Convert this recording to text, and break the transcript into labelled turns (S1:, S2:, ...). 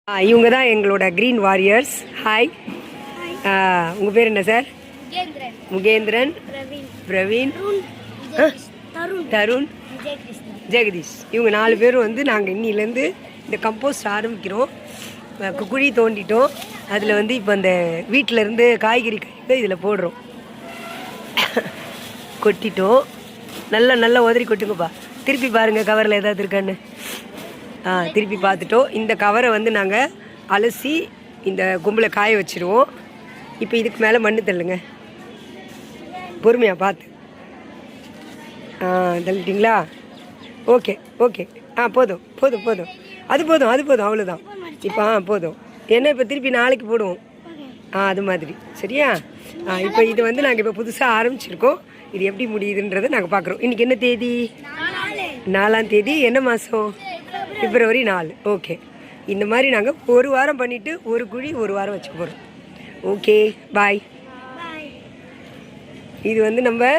S1: இவங்க தான் எங்களோட க்ரீன் வாரியர்ஸ். ஹாய், உங்கள் பேர் என்ன சார்? முகேந்திரன், பிரவீன், தருண், ஜெகதீஷ். இவங்க 4 பேரும் வந்து நாங்கள் இன்னிலேருந்து இந்த கம்போஸ்ட் ஆரம்பிக்கிறோம். குழி தோண்டிட்டோம். அதில் வந்து இப்போ அந்த வீட்டிலேருந்து காய்கறி இதில் போடுறோம். கொட்டிட்டோம். நல்லா உதறி கொட்டுங்கப்பா. திருப்பி பாருங்கள் கவரில் ஏதாவது இருக்கான்னு. திருப்பி பார்த்துட்டோம். இந்த கவரை வந்து நாங்கள் அலசி இந்த கும்பலை காய வச்சுருவோம். இப்போ இதுக்கு மேலே மண் தள்ளுங்க, பொறுமையாக பார்த்து. தள்ளிட்டிங்களா? ஓகே. போதும். அது போதும் அவ்வளோதான். இப்போ போதும். ஏன்னா இப்போ திருப்பி நாளைக்கு போடுவோம். அது மாதிரி சரியா? இப்போ இது வந்து நாங்கள் இப்போ புதுசாக ஆரம்பிச்சிருக்கோம். இது எப்படி முடியுதுன்றதை நாங்கள் பார்க்குறோம். இன்றைக்கி என்ன தேதி? 4ஆம் தேதி. என்ன மாதம்? பிப்ரவரி 4. ஓகே. இந்த மாதிரி நாங்கள் ஒரு வாரம் பண்ணிவிட்டு ஒரு குழி ஒரு வாரம் வச்சுக்க போகிறோம். ஓகே, பாய். இது வந்து நம்ம